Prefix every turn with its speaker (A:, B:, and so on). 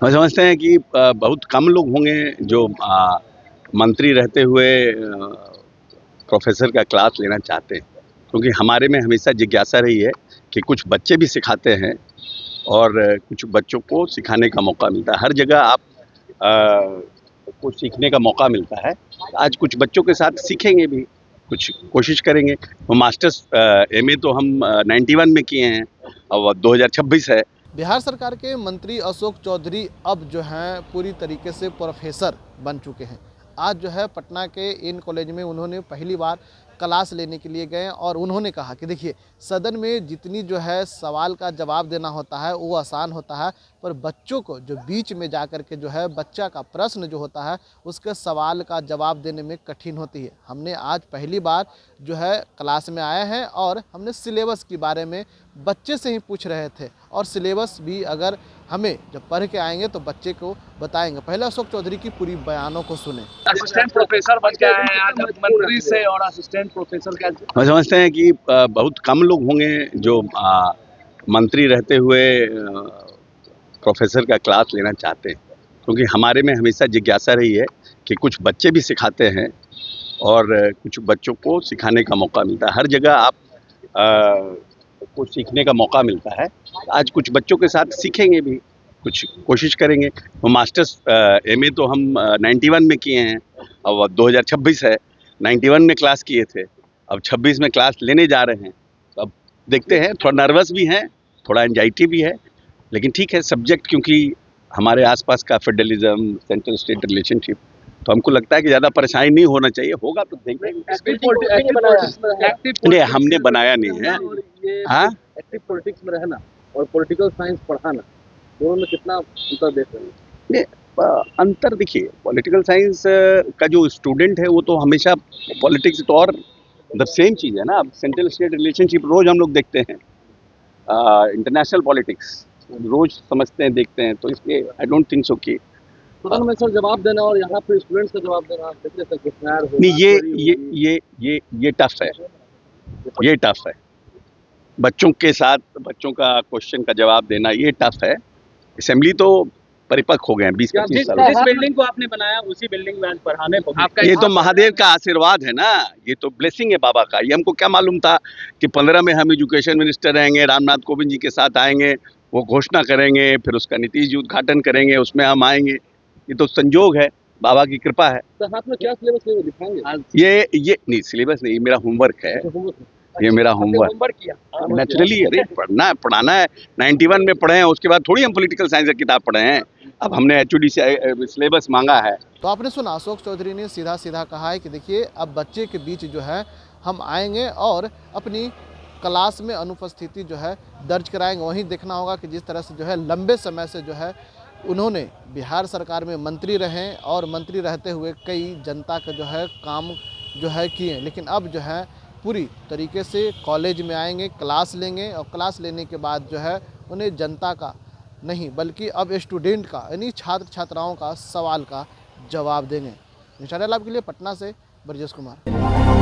A: हम समझते हैं कि बहुत कम लोग होंगे जो मंत्री रहते हुए प्रोफेसर का क्लास लेना चाहते हैं, क्योंकि हमारे में हमेशा जिज्ञासा रही है कि कुछ बच्चे भी सिखाते हैं और कुछ बच्चों को सिखाने का मौका मिलता है। हर जगह आप को सीखने का मौका मिलता है। आज कुछ बच्चों के साथ सीखेंगे भी, कुछ कोशिश करेंगे। वो मास्टर्स एमए तो हम 91 में किए हैं और 2026 है।
B: बिहार सरकार के मंत्री अशोक चौधरी अब जो हैं पूरी तरीके से प्रोफेसर बन चुके हैं। आज जो है पटना के इन कॉलेज में उन्होंने पहली बार क्लास लेने के लिए गए और उन्होंने कहा कि देखिए, सदन में जितनी जो है सवाल का जवाब देना होता है वो आसान होता है, पर बच्चों को जो बीच में जा कर के जो है बच्चा का प्रश्न जो होता है उसके सवाल का जवाब देने में कठिन होती है। हमने आज पहली बार जो है क्लास में आए हैं और हमने सिलेबस के बारे में बच्चे से ही पूछ रहे थे और सिलेबस भी अगर हमें जब पढ़ के आएंगे तो बच्चे को बताएंगे। पहले अशोक चौधरी की पूरी बयानों को सुने।
C: असिस्टेंट प्रोफेसर बन के आए हैं आज, मंत्री से और असिस्टेंट प्रोफेसर का।
A: हम समझते हैं कि बहुत कम लोग होंगे जो मंत्री रहते हुए प्रोफेसर का क्लास लेना चाहते हैं, क्योंकि हमारे में हमेशा जिज्ञासा रही है कि कुछ बच्चे भी सिखाते हैं और कुछ बच्चों को सिखाने का मौका मिलता है। हर जगह आप को सीखने का मौका मिलता है। आज कुछ बच्चों के साथ सीखेंगे भी, कुछ कोशिश करेंगे। वो मास्टर्स एमए तो हम 91 में किए हैं और 2026 है। 91 में क्लास किए थे, अब 26 में क्लास लेने जा रहे हैं। तो अब देखते हैं, थोड़ा नर्वस भी हैं, थोड़ा एंजाइटी भी है, लेकिन ठीक है। सब्जेक्ट क्योंकि हमारे आसपास का फेडरलिज्म, सेंट्रल स्टेट रिलेशनशिप, तो हमको लगता है कि ज़्यादा परेशानी नहीं होना चाहिए। होगा तो देखेंगे। नहीं, हमने बनाया नहीं है। हाँ,
C: एक्टिव पॉलिटिक्स में रहना और पॉलिटिकल साइंस पढ़ाना, दोनों में कितना अंतर देख रहे हैं?
A: नहीं, अंतर देखिए, पॉलिटिकल साइंस का जो स्टूडेंट है वो तो हमेशा पॉलिटिक्स तो और द सेम चीज़ है ना। अब सेंट्रल स्टेट रिलेशनशिप रोज़ हम लोग देखते हैं, इंटरनेशनल पॉलिटिक्स रोज़ समझते हैं, देखते हैं, तो इसलिए आई डोंट थिंक सो कि
C: सदन में सर जवाब देना और यहाँ पे स्टूडेंट्स का जवाब देना कितने तक होशियार होगा?
A: नहीं, ये टफ है, ये टफ है। बच्चों के साथ बच्चों का क्वेश्चन का जवाब देना ये टफ है। असेंबली तो परिपक्व हो गए हैं 20-25 साल।
C: जिस बिल्डिंग को आपने बनाया उसी बिल्डिंग में आज पढ़ाने आपका
A: ये तो महादेव का आशीर्वाद है ना, ये तो ब्लेसिंग है बाबा का। ये हमको क्या मालूम था कि 15 में हम एजुकेशन मिनिस्टर रहेंगे, रामनाथ कोविंद जी के साथ आएंगे, वो घोषणा करेंगे, फिर उसका नीतीश जी उद्घाटन करेंगे, उसमें हम आएंगे। ये तो संजोग है, बाबा की कृपा है।
C: तो हाथ में क्या सिलेबस लेके दिखाएंगे?
A: ये नहीं, सिलेबस नहीं, मेरा होमवर्क है। ये मेरा होमवर्क
C: किया
A: नेचुरली। अरे पढ़ना है, पढ़ाना है। 91 में पढ़े हैं, उसके बाद थोड़ी हम पॉलिटिकल साइंस की किताब पढ़े हैं। अब हमने HOD से सिलेबस मांगा है।
B: तो आपने सुना, अशोक चौधरी ने सीधा सीधा कहा है कि देखिए, अब बच्चे के बीच जो है हम आएंगे और अपनी क्लास में अनुपस्थिति जो है दर्ज कराएंगे। वहीं देखना होगा कि जिस तरह से जो है लंबे समय से जो है उन्होंने बिहार सरकार में मंत्री रहे और मंत्री रहते हुए कई जनता का जो है काम जो है किए, लेकिन अब जो है पूरी तरीके से कॉलेज में आएंगे, क्लास लेंगे और क्लास लेने के बाद जो है उन्हें जनता का नहीं बल्कि अब स्टूडेंट का यानी छात्र छात्राओं का सवाल का जवाब देंगे। निशान लाभ के लिए पटना से ब्रजेश कुमार।